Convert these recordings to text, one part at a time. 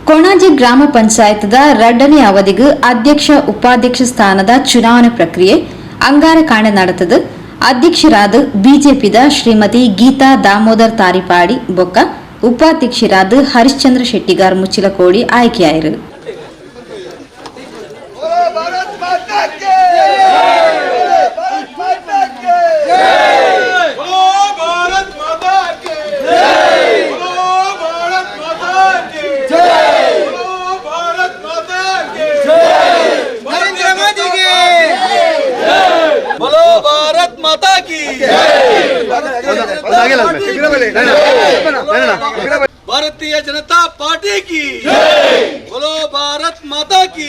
ಕೊಣಾಜೆ ಗ್ರಾಮ ಪಂಚಾಯತ್ದ 2ನೇ ಅವಧಿಗೆ ಅಧ್ಯಕ್ಷ ಉಪಾಧ್ಯಕ್ಷ ಸ್ಥಾನದ ಚುನಾವಣೆ ಪ್ರಕ್ರಿಯೆ ಅಂಗಾರ ಕಾಣೆ ನಡೆತದೆ. ಅಧ್ಯಕ್ಷರಾದ ಬಿಜೆಪಿದ ಶ್ರೀಮತಿ ಗೀತಾ ದಾಮೋದರ್ ತಾರಿಪಾಡಿ ಬೊಕ್ಕ ಉಪಾಧ್ಯಕ್ಷರಾದ ಹರಿಶ್ಚಂದ್ರ ಶೆಟ್ಟಿಗಾರ್ ಮುಚ್ಚಿಲಕೋಡಿ ಆಯ್ಕೆಯಾಯಿರು. भारतीय जनता पार्टी की बोलो, भारत माता की,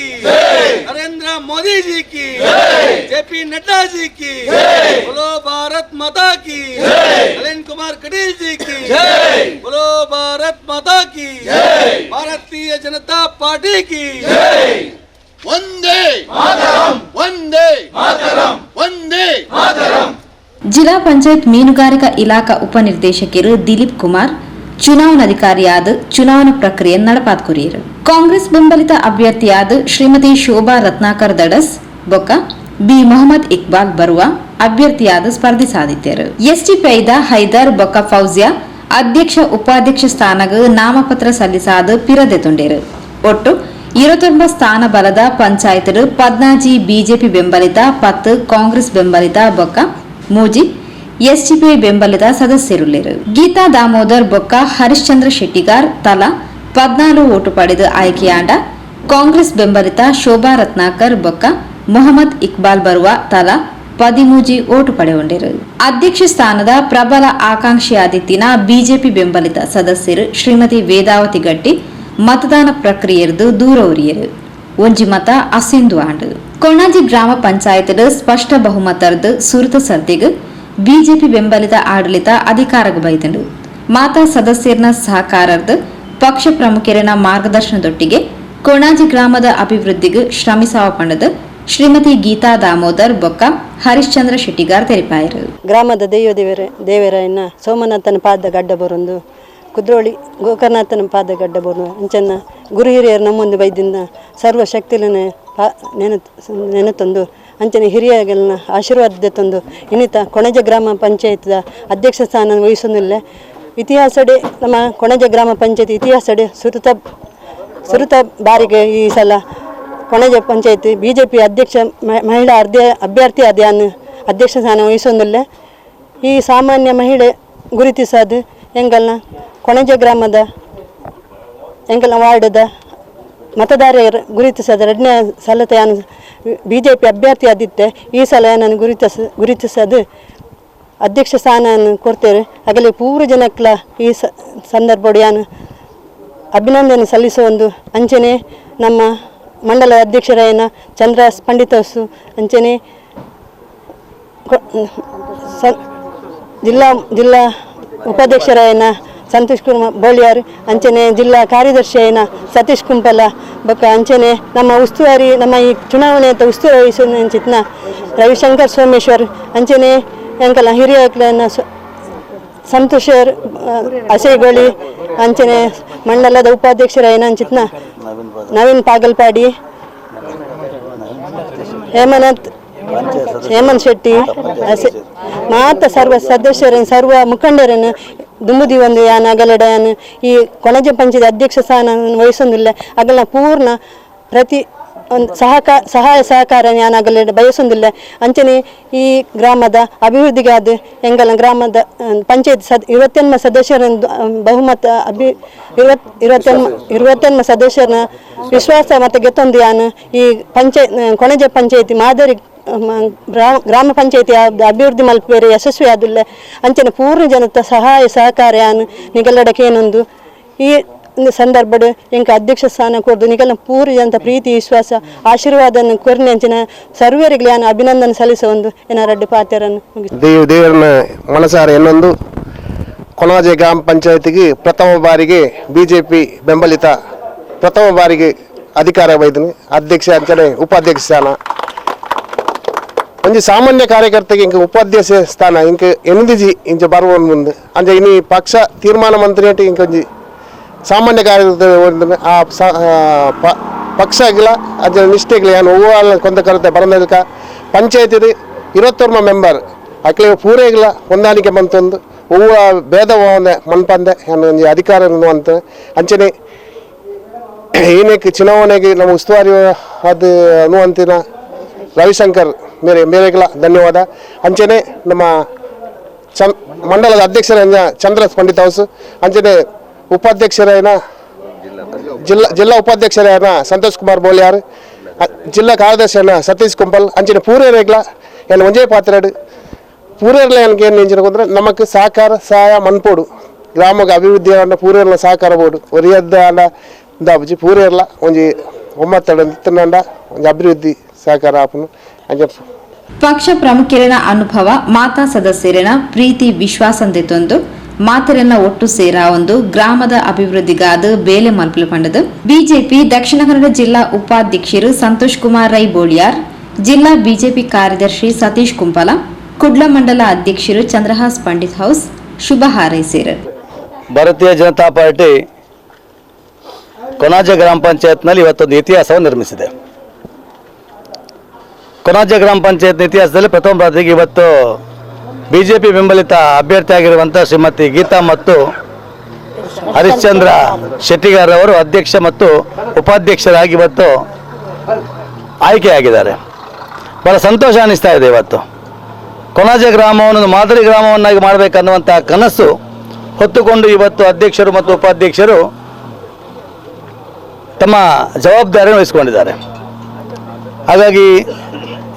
नरेंद्र मोदी जी की, जेपी नड्डा जी की, बोलो भारत माता की, नलिन कुमार कटील जी की, बोलो भारत माता की, भारतीय जनता पार्टी की, वंदे मातरम, वंदे मातरम, वंदे मातरम. ಜಿಲ್ಲಾ ಪಂಚಾಯತ್ ಮೀನುಗಾರಿಕಾ ಇಲಾಖಾ ಉಪನಿರ್ದೇಶಕರು ದಿಲೀಪ್ ಕುಮಾರ್ ಚುನಾವಣಾಧಿಕಾರಿಯಾದ ಚುನಾವಣಾ ಪ್ರಕ್ರಿಯೆ ನಡಪಾತ್ಕೊರಿಯರು. ಕಾಂಗ್ರೆಸ್ ಬೆಂಬಲಿತ ಅಭ್ಯರ್ಥಿಯಾದ ಶ್ರೀಮತಿ ಶೋಭಾ ರತ್ನಾಕರ್ ದಡಸ್ ಬೊಕ್ಕ ಬಿ ಮೊಹಮ್ಮದ್ ಇಕ್ಬಾಲ್ ಬರುವ ಅಭ್ಯರ್ಥಿಯಾದ ಸ್ಪರ್ಧೆ ಸಾಧಿತರು. ಎಸ್ಟಿಪಿಐದ ಹೈದರ್ ಬೊಕ್ಕ ಫೌಜಿಯಾ ಅಧ್ಯಕ್ಷ ಉಪಾಧ್ಯಕ್ಷ ಸ್ಥಾನಗ ನಾಮಪತ್ರ ಸಲ್ಲಿಸಾದ ಪಿರದೆ ತೊಂಡೇರು. ಒಟ್ಟು 29 ಸ್ಥಾನ ಬಲದ ಪಂಚಾಯತ್ 14 ಬಿಜೆಪಿ ಬೆಂಬಲಿತ 10 ಕಾಂಗ್ರೆಸ್ ಬೆಂಬಲಿತ ಬೊಕ್ಕ ಮೂಜಿ ಎಸ್ಟಿಪಿಐ ಬೆಂಬಲಿತ ಸದಸ್ಯರುಳ್ಳಿರು. ಗೀತಾ ದಾಮೋದರ್ ಬೊಕ್ಕ ಹರಿಶ್ಚಂದ್ರ ಶೆಟ್ಟಿಗಾರ್ ತಲಾ 14 ಓಟು ಪಡೆದು ಆಯ್ಕೆಯಾದ. ಕಾಂಗ್ರೆಸ್ ಬೆಂಬಲಿತ ಶೋಭಾ ರತ್ನಾಕರ್ ಬೊಕ್ಕ ಮೊಹಮ್ಮದ್ ಇಕ್ಬಾಲ್ ಬರುವ ತಲಾ 13 ಓಟು ಪಡೆಗೊಂಡಿರು. ಅಧ್ಯಕ್ಷ ಸ್ಥಾನದ ಪ್ರಬಲ ಆಕಾಂಕ್ಷಿಯಾದಿತ್ತಿನ ಬಿಜೆಪಿ ಬೆಂಬಲಿತ ಸದಸ್ಯರು ಶ್ರೀಮತಿ ವೇದಾವತಿ ಗಟ್ಟಿ ಮತದಾನ ಪ್ರಕ್ರಿಯೆದು ದೂರ ಉರಿಯರು. ಒಂಜಿ ಮತ ಅಸಿಂದು ಆಂಡು ಕೊಣಾಜಿ ಗ್ರಾಮ ಪಂಚಾಯತ್ ಸ್ಪಷ್ಟ ಬಹುಮತದ ಸುರತ ಸರ್ದಿಗೆ ಬಿಜೆಪಿ ಬೆಂಬಲಿತ ಆಡಳಿತ ಅಧಿಕಾರಕ್ಕೆ ಬೈದಂಡು. ಮಾತಾ ಸದಸ್ಯರನ ಸಹಕಾರದ ಪಕ್ಷ ಪ್ರಮುಖರಿನ ಮಾರ್ಗದರ್ಶನದೊಟ್ಟಿಗೆ ಕೊಣಾಜಿ ಗ್ರಾಮದ ಅಭಿವೃದ್ಧಿಗೆ ಶ್ರಮಿಸುವ ಪಂಡದ ಶ್ರೀಮತಿ ಗೀತಾ ದಾಮೋದರ್ ಬೊಕ್ಕ ಹರಿಶ್ಚಂದ್ರ ಶೆಟ್ಟಿಗಾರ್ ತೆರಿಪಾಯರು. ಗ್ರಾಮದ ದೇವರಾಯನ ಸೋಮನಾಥನ ಪಾದ ಗಡ್ಡ ಬರೊಂದು ಕುದ್ರೋಳಿ ಗೋಕರ್ನಾಥನ ಪಾದ ಗಡ್ಡ ಬರು ಅಂಚನ್ನ ಗುರು ಹಿರಿಯರು ನಮ್ಮೊಂದು ಬೈದಿಂದ ಸರ್ವ ಶಕ್ತಿಲನೆ ನೆನೆತಂದು ಅಂಚನೆ ಹಿರಿಯಗಳನ್ನ ಆಶೀರ್ವಾದ ತಂದು ಇನ್ನಿತ ಕೊಣಜ ಗ್ರಾಮ ಪಂಚಾಯತ್ದ ಅಧ್ಯಕ್ಷ ಸ್ಥಾನ ವಹಿಸೋದಿಲ್ಲ. ಇತಿಹಾಸಡೆ ನಮ್ಮ ಕೊಣಜ ಗ್ರಾಮ ಪಂಚಾಯತ್ ಇತಿಹಾಸಡೆ ಸುರುತ ಬಾರಿಗೆ ಈ ಸಲ ಕೊಣಜ ಪಂಚಾಯತ್ ಬಿಜೆಪಿ ಅಧ್ಯಕ್ಷ ಮಹಿಳಾ ಅಭ್ಯರ್ಥಿ ಅದ್ಯಾನು ಅಧ್ಯಕ್ಷ ಸ್ಥಾನ ವಹಿಸೋದಿಲ್ಲ. ಈ ಸಾಮಾನ್ಯ ಮಹಿಳೆ ಗುರುತಿಸೋದು ಎಂಗಲ್ನ ಕೊಣಜ ಗ್ರಾಮದ ಎಂಗಲ್ನ ವಾರ್ಡದ ಮತದಾರರು ಗುರುತಿಸೋದು 2ನೇ ಸಲತೆ ನಾನು ಬಿಜೆಪಿ ಅಭ್ಯರ್ಥಿ ಆದಿತ್ತೆ. ಈ ಸಲ ನಾನು ಗುರುತಿಸೋದು ಅಧ್ಯಕ್ಷ ಸ್ಥಾನವನ್ನು ಕೊಡ್ತೇವೆ. ಆಗಲೇ ಪೂರ್ವ ಜನಕ್ಲ ಈ ಸಂದರ್ಭ ನಾನು ಅಭಿನಂದನೆ ಸಲ್ಲಿಸುವ ಒಂದು ಅಂಚನೆ ನಮ್ಮ ಮಂಡಲ ಅಧ್ಯಕ್ಷರಾಯನ ಚಂದ್ರಾಸ್ ಪಂಡಿತಸು ಅಂಚನೆ ಜಿಲ್ಲಾ ಉಪಾಧ್ಯಕ್ಷರಾಯನ ಸಂತೋಷ್ ಕುಮಾರ್ ಬೋಳಿಯಾರ್ ಅಂಚನೆ ಜಿಲ್ಲಾ ಕಾರ್ಯದರ್ಶಿಯನ ಸತೀಶ್ ಕುಂಪಲ ಬೊಕ್ಕ ಅಂಚನೆ ನಮ್ಮ ಉಸ್ತುವಾರಿ ನಮ್ಮ ಈ ಚುನಾವಣೆ ಅಂತ ಉಸ್ತುವಾರಿ ವಹಿಸಿನ ರವಿಶಂಕರ್ ಸೋಮೇಶ್ವರ್ ಅಂಚನೆ ಎಂಕಲ ಹಿರಿಯನ ಸಂತೋಷರ್ ಅಸೇಗೋಳಿ ಅಂಚನೆ ಮಂಡಲದ ಉಪಾಧ್ಯಕ್ಷರಾಯನ ಅಂಚಿತ್ನ ನವೀನ್ ಪಾಗಲ್ಪಾಡಿ ಹೇಮಂತ್ ಶೆಟ್ಟಿ ಮಾತ ಸರ್ವ ಸದಸ್ಯರನ್ನು ಸರ್ವ ಮುಖಂಡರನ್ನು ದುಂಬುದಿ ಒಂದು ಯಾನ ಅಗಲಡನು ಈ ಕೊಣಜ ಪಂಚಾಯತ್ ಅಧ್ಯಕ್ಷ ಸ್ಥಾನ ವಹಿಸೋದಿಲ್ಲ. ಅಗಲ ಪೂರ್ಣ ಪ್ರತಿ ಒಂದು ಸಹಾಯ ಸಹಕಾರ ನಾನು ಅಗಲ ಬಯಸೋದಿಲ್ಲ. ಅಂಚನೆ ಈ ಗ್ರಾಮದ ಅಭಿವೃದ್ಧಿಗೆ ಅದು ಎಂಗಲ ಗ್ರಾಮದ ಪಂಚಾಯತ್ 29 ಸದಸ್ಯರನ್ನು ಬಹುಮತ 29 ಸದಸ್ಯರನ್ನ ವಿಶ್ವಾಸ ಮತ ಗೆತ್ತೊಂದು ಯಾನು ಈ ಕೊಣಜ ಪಂಚಾಯತಿ ಮಾದರಿ ಗ್ರಾಮ ಪಂಚಾಯತಿ ಅಭಿವೃದ್ಧಿ ಮಲ್ಪೇರೆ ಯಶಸ್ವಿ ಆದಿಲ್ಲ. ಅಂಚನೆ ಪೂರ್ಣ ಜನತ ಸಹಾಯ ಸಹಕಾರ ಯಾನು ನಿಗಲಡಕ್ಕೆ ಏನೊಂದು ಈ ಸಂದರ್ಭದ ಎಂಕ ಅಧ್ಯಕ್ಷ ಸ್ಥಾನ ಕೊಡ್ದು ನಿಗಲ ಪೂರ್ಣ ಜನತ ಪ್ರೀತಿ ವಿಶ್ವಾಸ ಆಶೀರ್ವಾದವನ್ನು ಕೊರ್ನೆ ಅಂಚಿನ ಸರ್ವರಿಗೆ ನಾನು ಅಭಿನಂದನೆ ಸಲ್ಲಿಸ ಒಂದು ಏನಾರಡ್ಡಿ ಪಾತ್ರರನ್ನು ದೇವರನ್ನ ಮನಸಾರ ಇನ್ನೊಂದು ಕೊಣಾಜೆ ಗ್ರಾಮ ಪಂಚಾಯತಿಗೆ ಪ್ರಥಮ ಬಾರಿಗೆ ಬಿಜೆಪಿ ಬೆಂಬಲಿತ ಪ್ರಥಮ ಬಾರಿಗೆ ಅಧಿಕಾರ ವಹಿದ್ದೀನಿ. ಅಧ್ಯಕ್ಷ ಅಂಚನೆ ಉಪಾಧ್ಯಕ್ಷ ಸ್ಥಾನ ಒಂಜಿ ಸಾಮಾನ್ಯ ಕಾರ್ಯಕರ್ತೆಗೆ ಇಂಕ ಉಪಾಧ್ಯಕ್ಷ ಸ್ಥಾನ ಇಂಕ ಎನಿದಿಜಿ ಇಂಚ ಬರುವ ಮುಂದೆ ಅಂಚ ಇನಿ ಪಕ್ಷ ತೀರ್ಮಾನ ಮಂತ್ರಿ ಇಂಕೊಂಜಿ ಸಾಮಾನ್ಯ ಕಾರ್ಯಕರ್ತರು ಪಕ್ಷಗಳ ಅದರ ನಿಷ್ಠೆಗಳು ಏನು ಹೂವು ಕೊಂದ ಕರತೆ ಬರಂದಲ್ಕ ಪಂಚಾಯತಿದು 21 ಮೆಂಬರ್ ಅಕ್ಲೆ ಪೂರೆಗಳ ಹೊಂದಾಣಿಕೆ ಬಂತೊಂದು ಹೂವು ಭೇದ ಭಾವನೆ ಮನ್ಪಂದೆ ಒಂದು ಅಧಿಕಾರ ಅಂತ ಅಂಚನೆ ಏನಕ್ಕೆ ಚುನಾವಣೆಗೆ ನಮ್ಮ ಉಸ್ತುವಾರಿ ಅದು ಅನ್ನುವಂತಿನ ರವಿಶಂಕರ್ ಮೇರೆಗಳ ಧನ್ಯವಾದ ಅಂಚನೆ ನಮ್ಮ ಮಂಡಲದ ಅಧ್ಯಕ್ಷರಾದ ಚಂದ್ರ ಪಂಡಿತ್ ಹೌಸ್ ಅಂಚನೆ ಉಪಾಧ್ಯಕ್ಷರಾದ ಜಿಲ್ಲಾ ಉಪಾಧ್ಯಕ್ಷರಾದ ಸಂತೋಷ್ ಕುಮಾರ್ ಬೋಳಿಯಾರ್ ಜಿಲ್ಲಾ ಕಾರ್ಯದರ್ಶಿಯಾದ ಸತೀಶ್ ಕುಂಪಲ್ ಅಂಚನೆ ಪೂರೇರೆಗಳ ಏನು ಒಂಜೇ ಪಾತ್ರಾಡು ಪೂರೇರ್ಲ ಏನಕ್ಕೆ ಏನು ನೆಂಚಿನಕೊಂಡ್ರೆ ನಮಗೆ ಸಹಕಾರ ಸಹಾಯ ಮನ್ಪೋಡು ಗ್ರಾಮಕ್ಕೆ ಅಭಿವೃದ್ಧಿ ಅನ್ನ ಪೂರೇರ್ಲ ಸಹಕಾರ ಬೋಡು ಒರಿಯದ್ದ ಅನ್ನ ದಾಬುಜಿ ಪೂರೇರ್ಲ ಒಂಜಿ ಒಮ್ಮತ್ತಡ ನಿತ್ತನಂಡ ಒಂಜಿ ಅಭಿವೃದ್ಧಿ ಸಹಕಾರ ಆಪನು ಅಂಜ ಪಕ್ಷ ಪ್ರಮುಖರಿನ ಅನುಭವ ಮಾತಾ ಸದಸ್ಯರಿನ ಪ್ರೀತಿ ವಿಶ್ವಾಸಂದಿತ್ತೊಂದು ಮಾತರೆಲ್ಲ ಒಟ್ಟು ಸೇರ ಒಂದು ಗ್ರಾಮದ ಅಭಿವೃದ್ಧಿಗಾದ ಬೇಲೆ ಮಲ್ಪಲು ಪಂಡದು ಬಿಜೆಪಿ ದಕ್ಷಿಣ ಕನ್ನಡ ಜಿಲ್ಲಾ ಉಪಾಧ್ಯಕ್ಷರು ಸಂತೋಷ್ ಕುಮಾರ್ ರೈ ಬೋಳಿಯಾರ್ ಜಿಲ್ಲಾ ಬಿಜೆಪಿ ಕಾರ್ಯದರ್ಶಿ ಸತೀಶ್ ಕುಂಪಲ ಕುಡ್ಲ ಮಂಡಲ ಅಧ್ಯಕ್ಷರು ಚಂದ್ರಹಾಸ್ ಪಂಡಿತ್ ಹೌಸ್ ಶುಭ ಹಾರೈಸಿದರು. ಭಾರತೀಯ ಜನತಾ ಪಾರ್ಟಿ ಕೊನಾಜೆ ಗ್ರಾಮ ಪಂಚಾಯತ್ನಲ್ಲಿ ಇವತ್ತೊಂದು ಇತಿಹಾಸವನ್ನು ನಿರ್ಮಿಸಿದೆ. ಕೊನಾಜೆ ಗ್ರಾಮ ಪಂಚಾಯತ್ ಇತಿಹಾಸದಲ್ಲಿ ಪ್ರಥಮ ಬಾರಿಗೆ ಇವತ್ತು ಬಿಜೆಪಿ ಬೆಂಬಲಿತ ಅಭ್ಯರ್ಥಿಯಾಗಿರುವಂಥ ಶ್ರೀಮತಿ ಗೀತಾ ಮತ್ತು ಹರಿಶ್ಚಂದ್ರ ಶೆಟ್ಟಿಗಾರ್ ಅವರು ಅಧ್ಯಕ್ಷ ಮತ್ತು ಉಪಾಧ್ಯಕ್ಷರಾಗಿ ಇವತ್ತು ಆಯ್ಕೆಯಾಗಿದ್ದಾರೆ. ಬಹಳ ಸಂತೋಷ ಅನ್ನಿಸ್ತಾ ಇದೆ. ಇವತ್ತು ಕೊನಾಜೆ ಗ್ರಾಮವನ್ನು ಮಾದರಿ ಗ್ರಾಮವನ್ನಾಗಿ ಮಾಡಬೇಕನ್ನುವಂಥ ಕನಸು ಹೊತ್ತುಕೊಂಡು ಇವತ್ತು ಅಧ್ಯಕ್ಷರು ಮತ್ತು ಉಪಾಧ್ಯಕ್ಷರು ತಮ್ಮ ಜವಾಬ್ದಾರಿಯನ್ನು ವಹಿಸಿಕೊಂಡಿದ್ದಾರೆ. ಹಾಗಾಗಿ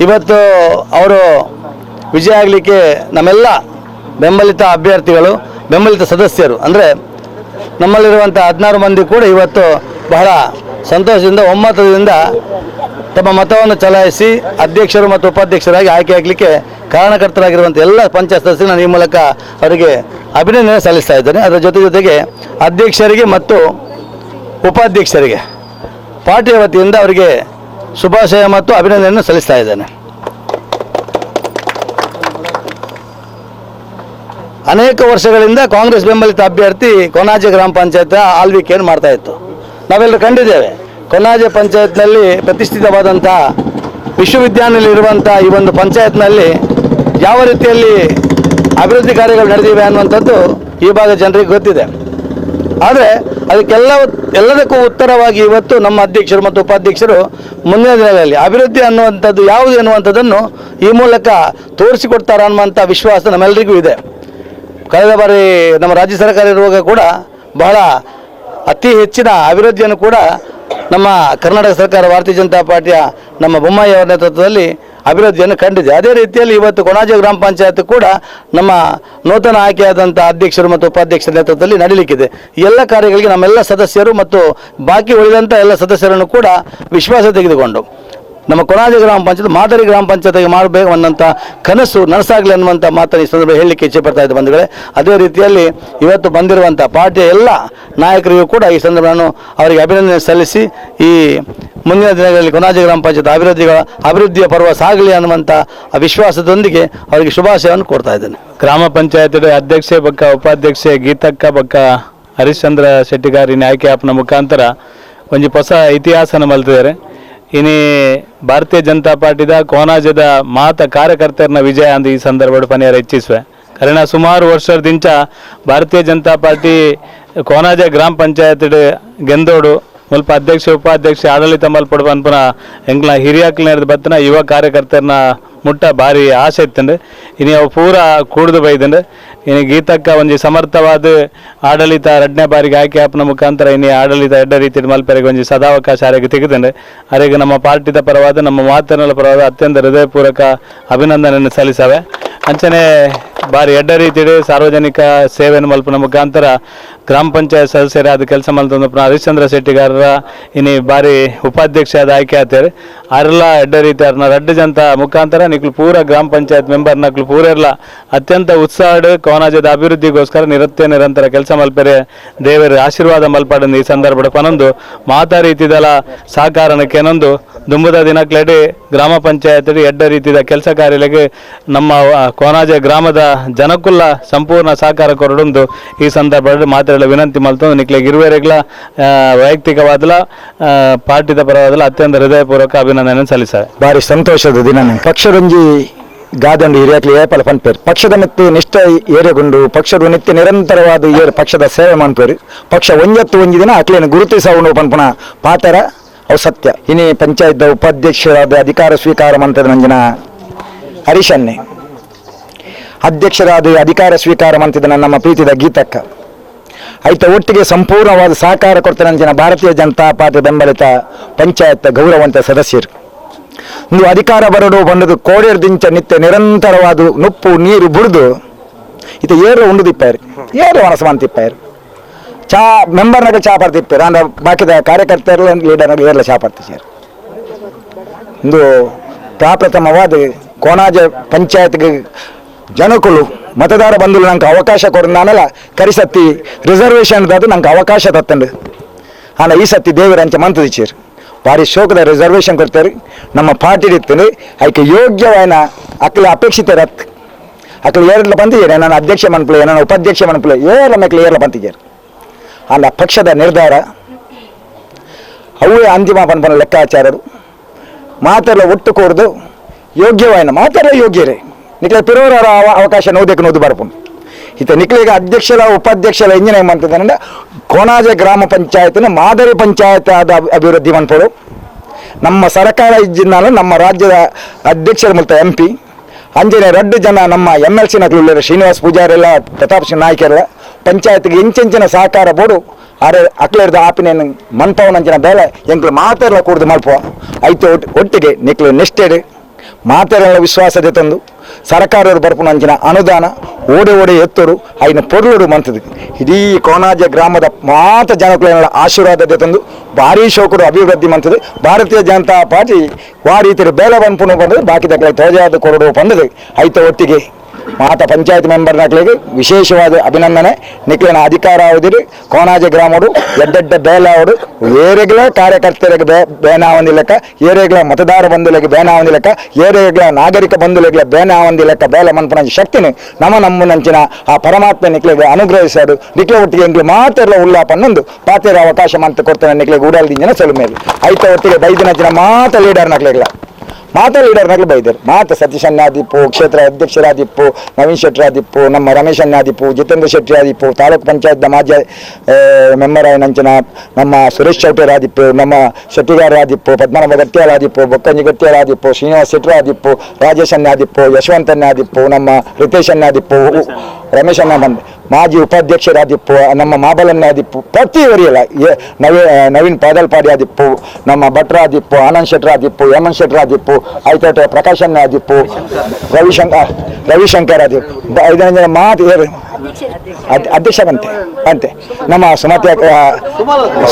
ಇವತ್ತು ಅವರು ವಿಜಯ ಆಗಲಿಕ್ಕೆ ನಮ್ಮೆಲ್ಲ ಬೆಂಬಲಿತ ಅಭ್ಯರ್ಥಿಗಳು ಬೆಂಬಲಿತ ಸದಸ್ಯರು ಅಂದರೆ ನಮ್ಮಲ್ಲಿರುವಂಥ 16 ಮಂದಿ ಕೂಡ ಇವತ್ತು ಬಹಳ ಸಂತೋಷದಿಂದ ಒಮ್ಮತದಿಂದ ತಮ್ಮ ಮತವನ್ನು ಚಲಾಯಿಸಿ ಅಧ್ಯಕ್ಷರು ಮತ್ತು ಉಪಾಧ್ಯಕ್ಷರಾಗಿ ಆಯ್ಕೆಯಾಗಲಿಕ್ಕೆ ಕಾರಣಕರ್ತರಾಗಿರುವಂಥ ಎಲ್ಲ ಪಂಚಾಯತ್ ಸದಸ್ಯರು ನಾನು ಈ ಮೂಲಕ ಅವರಿಗೆ ಅಭಿನಂದನೆ ಸಲ್ಲಿಸ್ತಾ ಇದ್ದೇನೆ. ಅದರ ಜೊತೆಗೆ ಅಧ್ಯಕ್ಷರಿಗೆ ಮತ್ತು ಉಪಾಧ್ಯಕ್ಷರಿಗೆ ಪಾರ್ಟಿಯ ವತಿಯಿಂದ ಅವರಿಗೆ ಶುಭಾಶಯ ಮತ್ತು ಅಭಿನಂದನೆಯನ್ನು ಸಲ್ಲಿಸ್ತಾ ಇದ್ದೇನೆ. ಅನೇಕ ವರ್ಷಗಳಿಂದ ಕಾಂಗ್ರೆಸ್ ಬೆಂಬಲಿತ ಅಭ್ಯರ್ಥಿ ಕೊನಾಜೆ ಗ್ರಾಮ ಪಂಚಾಯತ್ ಆಳ್ವಿಕೆಯನ್ನು ಮಾಡ್ತಾ ಇತ್ತು. ನಾವೆಲ್ಲರೂ ಕಂಡಿದ್ದೇವೆ. ಕೊನಾಜೆ ಪಂಚಾಯತ್ನಲ್ಲಿ ಪ್ರತಿಷ್ಠಿತವಾದಂಥ ವಿಶ್ವವಿದ್ಯಾನಿಲಯ ಇರುವಂಥ ಈ ಒಂದು ಪಂಚಾಯತ್ನಲ್ಲಿ ಯಾವ ರೀತಿಯಲ್ಲಿ ಅಭಿವೃದ್ಧಿ ಕಾರ್ಯಗಳು ನಡೆದಿವೆ ಅನ್ನುವಂಥದ್ದು ಈ ಭಾಗದ ಜನರಿಗೆ ಗೊತ್ತಿದೆ. ಆದರೆ ಎಲ್ಲದಕ್ಕೂ ಉತ್ತರವಾಗಿ ಇವತ್ತು ನಮ್ಮ ಅಧ್ಯಕ್ಷರು ಮತ್ತು ಉಪಾಧ್ಯಕ್ಷರು ಮುಂದಿನ ದಿನಗಳಲ್ಲಿ ಅಭಿವೃದ್ಧಿ ಅನ್ನುವಂಥದ್ದು ಯಾವುದು ಎನ್ನುವಂಥದ್ದನ್ನು ಈ ಮೂಲಕ ತೋರಿಸಿಕೊಡ್ತಾರೆ ಅನ್ನುವಂಥ ವಿಶ್ವಾಸ ನಮ್ಮೆಲ್ಲರಿಗೂ ಇದೆ. ಕಳೆದ ಬಾರಿ ನಮ್ಮ ರಾಜ್ಯ ಸರ್ಕಾರ ಇರುವಾಗ ಕೂಡ ಬಹಳ ಅತಿ ಹೆಚ್ಚಿನ ಅಭಿವೃದ್ಧಿಯನ್ನು ಕೂಡ ನಮ್ಮ ಕರ್ನಾಟಕ ಸರ್ಕಾರ ಭಾರತೀಯ ಜನತಾ ಪಾರ್ಟಿಯ ನಮ್ಮ ಬೊಮ್ಮಾಯಿ ಅವರ ನೇತೃತ್ವದಲ್ಲಿ ಅಭಿವೃದ್ಧಿಯನ್ನು ಕಂಡಿದೆ. ಅದೇ ರೀತಿಯಲ್ಲಿ ಇವತ್ತು ಕೊನಾಜೆ ಗ್ರಾಮ ಪಂಚಾಯತ್ ಕೂಡ ನಮ್ಮ ನೂತನ ಆಯ್ಕೆಯಾದಂಥ ಅಧ್ಯಕ್ಷರು ಮತ್ತು ಉಪಾಧ್ಯಕ್ಷರ ನೇತೃತ್ವದಲ್ಲಿ ನಡೀಲಿಕ್ಕಿದೆ. ಈ ಎಲ್ಲ ಕಾರ್ಯಗಳಿಗೆ ನಮ್ಮೆಲ್ಲ ಸದಸ್ಯರು ಮತ್ತು ಬಾಕಿ ಉಳಿದಂಥ ಎಲ್ಲ ಸದಸ್ಯರನ್ನು ಕೂಡ ವಿಶ್ವಾಸ ತೆಗೆದುಕೊಂಡು ನಮ್ಮ ಕೊನಾಜೆ ಗ್ರಾಮ ಪಂಚಾಯತ್ ಮಾದರಿ ಗ್ರಾಮ ಪಂಚಾಯತ್ಗೆ ಮಾಡಬೇಕು ಅನ್ನೋಂಥ ಕನಸು ನನಸಾಗಲಿ ಅನ್ನುವಂಥ ಮಾತನ್ನು ಈ ಸಂದರ್ಭ ಹೇಳಲಿಕ್ಕೆ ಇಚ್ಛೆ ಪಡ್ತಾ ಇದ್ದ ಬಂಧುಗಳೇ. ಅದೇ ರೀತಿಯಲ್ಲಿ ಇವತ್ತು ಬಂದಿರುವಂಥ ಪಾರ್ಟಿಯ ಎಲ್ಲ ನಾಯಕರಿಗೂ ಕೂಡ ಈ ಸಂದರ್ಭ ನಾನು ಅವರಿಗೆ ಅಭಿನಂದನೆ ಸಲ್ಲಿಸಿ ಈ ಮುಂದಿನ ದಿನಗಳಲ್ಲಿ ಕೊನಾಜೆ ಗ್ರಾಮ ಪಂಚಾಯತ್ ಅಭಿವೃದ್ಧಿಯ ಪರ್ವ ಸಾಗಲಿ ಅನ್ನುವಂಥ ವಿಶ್ವಾಸದೊಂದಿಗೆ ಅವರಿಗೆ ಶುಭಾಶಯವನ್ನು ಕೊಡ್ತಾ ಇದ್ದೇನೆ. ಗ್ರಾಮ ಪಂಚಾಯತ್ ಅಧ್ಯಕ್ಷೆ ಬಕ್ಕ ಉಪಾಧ್ಯಕ್ಷೆ ಗೀತಕ್ಕ ಬಕ್ಕ ಹರಿಶ್ಚಂದ್ರ ಶೆಟ್ಟಿಗಾರಿನ ಆಯ್ಕೆ ಆಪ್ನ ಮುಖಾಂತರ ಒಂದು ಹೊಸ ಇತಿಹಾಸನ ಮಲ್ತಿದ್ದಾರೆ. ಇನಿ ಭಾರತೀಯ ಜನತಾ ಪಾರ್ಟಿದ ಕೋನಾಜದ ಮಾತ ಕಾರ್ಯಕರ್ತರನ್ನ ವಿಜಯ ಅಂದು ಈ ಸಂದರ್ಭ ಪನಿಯರ ಇಚ್ಛಿಸುವೆ. ಕಾರಣ ಸುಮಾರು ವರ್ಷದಿಂದ ಭಾರತೀಯ ಜನತಾ ಪಾರ್ಟಿ ಕೋನಾಜೆ ಗ್ರಾಮ ಪಂಚಾಯತ್ ಗೆಂದೋಡು ಸ್ವಲ್ಪ ಅಧ್ಯಕ್ಷ ಉಪಾಧ್ಯಕ್ಷ ಆಡಳಿತ ಮಲ್ಪಡು ಅನ್ಪನ ಎಂಗ್ಲ ಹಿರಿಯಾಕ್ಲಿನ ಬತ್ತನ ಯುವ ಕಾರ್ಯಕರ್ತರನ್ನ ಮುಟ್ಟ ಭಾರಿ ಆಸೆ ಇತ್ತಂಡು ಇನ್ನು ಅವು ಪೂರ ಕೂಡ್ದು ಬೈದಂಡು ಇನ್ನು ಗೀತಕ್ಕ ಒಂದು ಸಮರ್ಥವಾದ ಆಡಳಿತ 2ನೇ ಬಾರಿಗೆ ಆಯ್ಕೆ ಆಪ್ನ ಮುಖಾಂತರ ಇನ್ನು ಆಡಳಿತ ಎಡ್ಡ ರೀತಿಯ ಮಲ್ಪರಿಗೆ ಒಂದು ಸದಾವಕಾಶ ಆರಿಗೆ ತೆಗೆದಂಡು ಅವರಿಗೆ ನಮ್ಮ ಪಾರ್ಟಿದ ಪರವಾದ ನಮ್ಮ ಮಾತನಾಡ ಪರವಾದ ಅತ್ಯಂತ ಹೃದಯಪೂರ್ವಕ ಅಭಿನಂದನೆಯನ್ನು ಸಲ್ಲಿಸವೆ. ಅಂಚನೆ ಭಾರಿ ಎಡ್ಡ ರೀತಿಯ ಸಾರ್ವಜನಿಕ ಸೇವೆಯನ್ನು ಮಲ್ಪನ ಮುಖಾಂತರ ಗ್ರಾಮ ಪಂಚಾಯತ್ ಸದಸ್ಯರಾದ ಕೆಲಸ ಮಲ್ತಂದು ಹರಿಶ್ಚಂದ್ರ ಶೆಟ್ಟಿಗಾರರ ಇನ್ನು ಭಾರಿ ಉಪಾಧ್ಯಕ್ಷ ಆದ ಆಯ್ಕೆ ಆಗ್ತಾರೆ. ಅರೆಲ್ಲ ಎಡ್ಡ ರೀತಿ ಅರ್ನ ರಡ್ಡು ಜಂತ ಮುಖಾಂತರ ನಿಕ್ಲು ಪೂರ ಗ್ರಾಮ ಪಂಚಾಯತ್ ಮೆಂಬರ್ ನಕ್ಲು ಪೂರೆಲ್ಲ ಅತ್ಯಂತ ಉತ್ಸಾಹ ಕೋನಾಜದ ಅಭಿವೃದ್ಧಿಗೋಸ್ಕರ ನಿರಂತರ ಕೆಲಸ ಮಲ್ಪೆರೆ ದೇವರ ಆಶೀರ್ವಾದ ಮಲ್ಪಾಡಂದು ಈ ಸಂದರ್ಭದ ಪನೊಂದು ಮಾತಾ ರೀತಿದಲ ಸಹಕಾರನಕ್ಕೆ ಏನೊಂದು ದುಂಬುದ ದಿನಕ್ಲೆಡಿ ಗ್ರಾಮ ಪಂಚಾಯತ್ ಎಡ್ಡ ರೀತಿಯ ಕೆಲಸ ಕಾರ್ಯಗಳಿಗೆ ನಮ್ಮ ಕೋನಾಜೆ ಗ್ರಾಮದ ಜನಕ್ಕುಲ್ಲ ಸಂಪೂರ್ಣ ಸಹಕಾರ ಕೊರಡೊಂದು ಈ ಸಂದರ್ಭದಲ್ಲಿ ಮಾತಾಡಲು ವಿನಂತಿ ಮಲ್ತಂದು ನಿಕ್ಲೆಗೆ ಇರುವರೆಗ್ಲ ವೈಯಕ್ತಿಕವಾದಲ ಪಾರ್ಟಿದ ಪರವಾದಲ ಅತ್ಯಂತ ಹೃದಯಪೂರ್ವಕ ಅಭಿನಂದನೆ ಸಲ್ಲಿಸ ಭಾರಿ ಸಂತೋಷದ ದಿನ ಪಕ್ಷದೊಂಜಿ ಗಾದಂಡು ಹಿರಿಯಕ್ಲಿ ಏಪಲ ಪನ್ಪೇರು ಪಕ್ಷದ ಮಿತ್ತು ನಿಷ್ಠ ಏರೆಗೊಂಡು ಪಕ್ಷದ ನಿತ್ಯ ನಿರಂತರವಾದ ಏರು ಪಕ್ಷದ ಸೇವೆ ಮಾಡ್ಪೇರು ಪಕ್ಷ ಒಂಜತ್ತು ದಿನ ಅಕ್ಲೇನು ಗುರುತಿಸವನ್ನು ಪನ್ಪುನ ಪಾತರ ಅವು ಸತ್ಯ ಇನಿ ಪಂಚಾಯತ್ ಉಪಾಧ್ಯಕ್ಷರಾದ ಅಧಿಕಾರ ಸ್ವೀಕಾರ ಮಂತ್ರದ ನಂಜನ ಹರೀಶನ್ನೇ ಅಧ್ಯಕ್ಷರಾದ ಅಧಿಕಾರ ಸ್ವೀಕಾರ ಮಂತ್ರದ ನಮ್ಮ ಪ್ರೀತಿದ ಗೀತಕ್ಕ ಐತ ಒಟ್ಟಿಗೆ ಸಂಪೂರ್ಣವಾದ ಸಹಕಾರ ಕೊಡ್ತಾರೆ ನಂಜನ ಭಾರತೀಯ ಜನತಾ ಪಾರ್ಟಿ ಬೆಂಬಲಿತ ಪಂಚಾಯತ್ ಗೌರವಂತ ಸದಸ್ಯರು ಒಂದು ಅಧಿಕಾರ ಬರಡು ಬಂದದು ಕೋಡೇರ್ದಿಂಚ ನಿತ್ಯ ನಿರಂತರವಾದ ನುಪ್ಪು ನೀರು ಬುಡ್ದು ಇದು ಏರು ಉಂಡು ತಿಪ್ಪಾರು ಏರು ವನಸಮಾನ ತಿಪ್ಪಾರು ಚಾ ಮೆಂಬರ್ನಾಗ ಚಾ ಪಡ್ತಿಪ್ಪಾರು ಅಂದ್ರೆ ಬಾಕಿದ ಕಾರ್ಯಕರ್ತರು ಲೀಡರ್ನಾಗ ಏರ್ಲ ಚಾ ಪಡ್ತಿದ್ದಾರೆ ಒಂದು ಪ್ರಾಪ್ರಥಮವಾದ ಕೋನಾಜ ಪಂಚಾಯತ್ಗೆ ಜನಕುಲು ಮತದಾರ ಬಂಧುಲು ನಂಗೆ ಅವಕಾಶ ಕೊಡೋನಲ್ಲ ಕರಿಸತ್ತಿ ರಿಸರ್ವೇಷನ್ ಅದು ನಂಗೆ ಅವಕಾಶ ತತ್ತಂಡು ಆನ ಈ ಸತಿ ದೇವರಂಚ ಮಂತದಿಚ್ಚೇರು ಭಾರಿ ಶೋಕದ ರಿಸರ್ವೇಷನ್ ಕೊಡ್ತಾರೆ ನಮ್ಮ ಪಾರ್ಟಿ ಇರ್ತದೆ ಅದಕ್ಕೆ ಯೋಗ್ಯವಾದ ಅಕ್ಕಲ ಅಪೇಕ್ಷಿತ ರತ್ ಅಕ್ಕಲು ಏರ್ಲ ಬಂದಿದ್ದಾರೆ ನಾನು ಅಧ್ಯಕ್ಷ ಮನ್ಪಲೆ ನಾನು ಉಪಾಧ್ಯಕ್ಷ ಮನ್ಪಲೆ ಏರ್ಲ ಮಕ್ಕಳು ಏರ್ಲ ಬಂದಿದ್ದಾರೆ ಅಲ್ಲ ಪಕ್ಷದ ನಿರ್ಧಾರ ಅವೇ ಅಂತಿಮ ಪನ್ಪನ ಲೆಕ್ಕಾಚಾರರು ಮಾತೆಲ್ಲ ಒಟ್ಟು ಕೊಡ್ದು ಯೋಗ್ಯವಾದ ಮಾತೆಲ್ಲ ಯೋಗ್ಯರೇ ನಿಕ್ಲೆ ಪಿರೋರ ಅವಕಾಶ ನೋದಕ್ಕೆ ನೋದು ಬರ್ಪುಂಡು ಇತ ನಿಕ್ಲಿಗೆ ಅಧ್ಯಕ್ಷರ ಉಪಾಧ್ಯಕ್ಷರ ಇಂಜಿನ ಏಮಂತಂದ್ರೆ ಕೋನಾಜ ಗ್ರಾಮ ಪಂಚಾಯತ್ನ ಮಾದರಿ ಪಂಚಾಯತ್ ಆದ ಅಭಿವೃದ್ಧಿ ಮನ್ಪಡು ನಮ್ಮ ಸರ್ಕಾರ ಇಜ್ಜಿನಾಲು ನಮ್ಮ ರಾಜ್ಯದ ಅಧ್ಯಕ್ಷರ ಮೂಲಕ MP ಅಂಜನೆ 2 ಜನ ನಮ್ಮ MLC ನಕಲು ಶ್ರೀನಿವಾಸ್ ಪೂಜಾರೆಲ್ಲ ಪ್ರತಾಪ್ ಸಿಂಗ್ ನಾಯ್ಕರೆಲ್ಲ ಪಂಚಾಯತ್ಗೆ ಇಂಚಿನ ಸಹಕಾರ ಬೋಡು ಆರೆ ಅಕ್ಲೇರ್ದ ಆಪಿನ ಮನ್ಪವನಂಚಿನ ಬೇಲೆ ಎಂಕ್ಲು ಮಾತೆಲ್ಲ ಕೂಡ್ದು ಮಲ್ಪುವ ಐತೆ ಒಟ್ಟಿಗೆ ನಿಕ್ಲು ನಿಷ್ಠೆಡ್ ಮಾತೆಲ್ಲ ವಿಶ್ವಾಸತೆ ತಂದು ಸರ್ಕಾರರು ಬರ್ಪುನಂಚಿನ ಅನುದಾನ ಓಡೆ ಎತ್ತರು ಐನ ಪೊರ್ಲುಡು ಮಂತದು ಇಡೀ ಕೋನಾಜ ಗ್ರಾಮದ ಮಾತ ಜನಕುಲ ಆಶೀರ್ವಾದತೆ ತಂದು ಭಾರಿ ಶೋಕರು ಅಭಿವೃದ್ಧಿ ಮಂತದು ಭಾರತೀಯ ಜನತಾ ಪಾರ್ಟಿ ಆ ರೀತಿ ಬೇಲೆ ಬಂಪುನು ಬಂದದು ಬಾಕಿ ತಕ್ಕಲೆ ತೋಜಾದ ಕೊರಡು ಬಂದದು ಐತ ಒಟ್ಟಿಗೆ ಮಾತ ಪಂಚಾಯತ್ ಮೆಂಬರ್ ನಕ್ಲಿಗೆ ವಿಶೇಷವಾದ ಅಭಿನಂದನೆ ನಿಕ್ಲಿನ ಅಧಿಕಾರ ಅವಧಿರು ಕೋನಾಜ ಗ್ರಾಮಡು ಎಡ್ಡೆಡ್ಡ ಬೇಲಾವಡು ಏರೆಗಳ ಕಾರ್ಯಕರ್ತರಿಗೆ ಬೇನಾವಂದಿ ಲೆಕ್ಕ ಏರೆಗಳ ಮತದಾರ ಬಂಧುಗಳಿಗೆ ಬೇನಾವಂದಿ ಲೆಕ್ಕ ಏರೆಗಳ ನಾಗರಿಕ ಬಂಧುಗಳಿಗೆ ಬೇನಾವಂದಿ ಲೆಕ್ಕ ಬೇಲೆ ಮನ್ಪನ ಶಕ್ತಿನಿ ನಮ್ಮನಂಚಿನ ಆ ಪರಮಾತ್ಮ ನಿಕ್ಲಿಗೆ ಅನುಗ್ರಹಿಸಾಡು ನಿಕ್ಲೆ ಒಟ್ಟಿಗೆ ಎಂಗ್ಲು ಮಾತೆಲ್ಲ ಉಲ್ಲಾಪನ್ನೊಂದು ಪಾತೆರ ಅವಕಾಶ ಮಂತ ಕೊಡ್ತಾನೆ ನಿಕ್ಲಿಗೆ ಊಡಲ್ದಿಂಜನ ಸೊಲು ಮೇಲೆ ಐತ ಒಟ್ಟಿಗೆ ಬೈದಿನಂಚಿನ ಮಾತ ಲೀಡರ್ ನಕ್ಲಿಗಳ ಮಾತಾ ಲೀಡರ್ನಾಗಲು ಬೈದರು ಮಾತ ಸತೀಶ್ ಅನ್ನಾದಿಪ್ಪು ಕ್ಷೇತ್ರ ಅಧ್ಯಕ್ಷರಾದಿಪ್ಪು ನವೀನ್ ಶೆಟ್ಟಿ ಆದಿಪ್ಪು ನಮ್ಮ ರಮೇಶ್ ಅನ್ನಾದಿಪ್ಪು ಜಿತೇಂದ್ರ ಶೆಟ್ಟಿ ಆದಿಪ್ಪು ತಾಲೂಕು ಪಂಚಾಯತ್ ಮಾಜಿ ಮೆಂಬರ್ ನಂಚನ ನಮ್ಮ ಸುರೇಶ್ ಚೌಟೇರ್ ಆದಿಪ್ಪು ನಮ್ಮ ಶೆಟ್ಟಿಗಾರ ಆದಿಪ್ಪು ಪದ್ಮನಾಭ ಗಟ್ಟಿಯಾಳ ಆದಿಪ್ಪು ಬೊಕ್ಕಂಜಿ ಗಟ್ಟಿಯಾಳ ಆದಿಪ್ಪು ಶ್ರೀನಿವಾಸ್ ಶೆಟ್ಟಿ ಆದಿಪ್ಪು ರಾಜೇಶ್ ಅನ್ನಾದಿಪ್ಪು ಯಶವಂತ್ ಅನ್ನಾದಿಪ್ಪು ನಮ್ಮ ರಿತೇಶ್ ಅನ್ನಾದಿಪ್ಪು ರಮೇಶ್ ಅನ್ನ ಬಂದು ಮಾಜಿ ಉಪಾಧ್ಯಕ್ಷರಾದಿಪ್ಪು ನಮ್ಮ ಮಾಬಲನ್ನ ಆದಿಪ್ಪು ಪ್ರತಿಯವರಿಯಲ್ಲ ನವೀನ್ ಪಾದಲ್ಪಾಡಿ ಆದಿಪ್ಪು ನಮ್ಮ ಭಟ್ರ ಆದಿಪ್ಪು ಆನಂದ್ ಶೆಟ್ರ ಆದಿಪ್ಪು ಹೇಮಂತ್ ಶೆಟ್ರ ಆದಿಪ್ಪು ಆಯ್ತು ಪ್ರಕಾಶನ್ನ ಆದಿಪ್ಪು ರವಿಶಂಕರ್ ಆದಿಪ್ಪು 5 ಜನ ಮಾತು ಅಧ್ಯಕ್ಷ ಅಂತೆ ನಮ್ಮ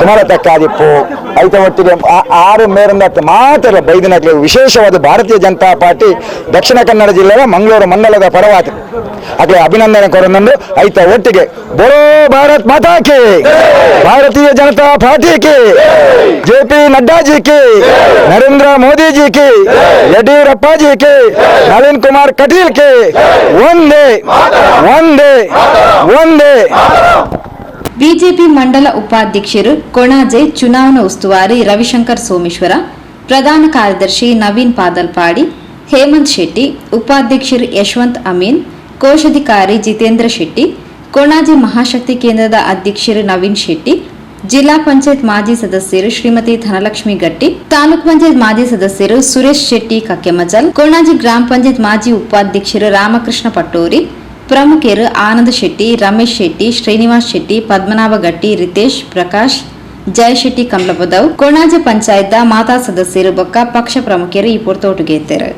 ಸುಮಲತಕ್ಕ ಆದಿಪ್ಪು ಐತ ಒಟ್ಟಿಗೆ 6 ಮೇರಿಂದ ಮಾತ್ರ ಬೈದಿನಕ್ಕೆ ವಿಶೇಷವಾದ ಭಾರತೀಯ ಜನತಾ ಪಾರ್ಟಿ ದಕ್ಷಿಣ ಕನ್ನಡ ಜಿಲ್ಲೆಯ ಮಂಗಳೂರು ಮಂಡಲದ ಪರವಾದ ಅದೇ ಅಭಿನಂದನೆ ಕೊರನಂದು ಐತ ಒಟ್ಟಿಗೆ ಬೋಲೋ ಭಾರತ್ ಮಾತಾ ಕಿ ಭಾರತೀಯ ಜನತಾ ಪಾರ್ಟಿ ಕಿ JP नड्डा जी की नरेंद्र मोदी जी की येडियूरप्पा जी की नवीन कुमार कटील की वंदे वंदे वंदे ಬಿಜೆಪಿ ಮಂಡಲ ಉಪಾಧ್ಯಕ್ಷರು ಕೊಣಾಜೆ ಚುನಾವಣಾ ಉಸ್ತುವಾರಿ ರವಿಶಂಕರ್ ಸೋಮೇಶ್ವರ, ಪ್ರಧಾನ ಕಾರ್ಯದರ್ಶಿ ನವೀನ್ ಪಾದಲ್ಪಾಡಿ, ಹೇಮಂತ್ ಶೆಟ್ಟಿ, ಉಪಾಧ್ಯಕ್ಷರು ಯಶವಂತ್ ಅಮೀನ್, ಕೋಶಾಧಿಕಾರಿ ಜಿತೇಂದ್ರ ಶೆಟ್ಟಿ, ಕೊಣಾಜೆ ಮಹಾಶಕ್ತಿ ಕೇಂದ್ರದ ಅಧ್ಯಕ್ಷರು ನವೀನ್ ಶೆಟ್ಟಿ, ಜಿಲ್ಲಾ ಪಂಚಾಯತ್ ಮಾಜಿ ಸದಸ್ಯರು ಶ್ರೀಮತಿ ಧನಲಕ್ಷ್ಮಿ ಗಟ್ಟಿ, ತಾಲೂಕ್ ಪಂಚಾಯತ್ ಮಾಜಿ ಸದಸ್ಯರು ಸುರೇಶ್ ಶೆಟ್ಟಿ ಕಕ್ಕೆಮಜಲ್, ಕೊಣಾಜೆ ಗ್ರಾಮ ಪಂಚಾಯತ್ ಮಾಜಿ ಉಪಾಧ್ಯಕ್ಷರು ರಾಮಕೃಷ್ಣ ಪಟ್ಟೂರಿ, ಪ್ರಮುಖರು ಆನಂದ್ ಶೆಟ್ಟಿ, ರಮೇಶ್ ಶೆಟ್ಟಿ, ಶ್ರೀನಿವಾಸ್ ಶೆಟ್ಟಿ, ಪದ್ಮನಾಭ ಗಟ್ಟಿ, ರಿತೇಶ್, ಪ್ರಕಾಶ್, ಜಯಶೆಟ್ಟಿ ಕಮಲಪದವ್, ಕೊಣಾಜೆ ಪಂಚಾಯತ್ ಮಾತಾ ಸದಸ್ಯರು ಬೊಕ್ಕ ಪಕ್ಷ ಪ್ರಮುಖರು ಈ ಪೊರ್ತೊಟ್ಟಿಗೆ ಇದ್ದಾರೆ.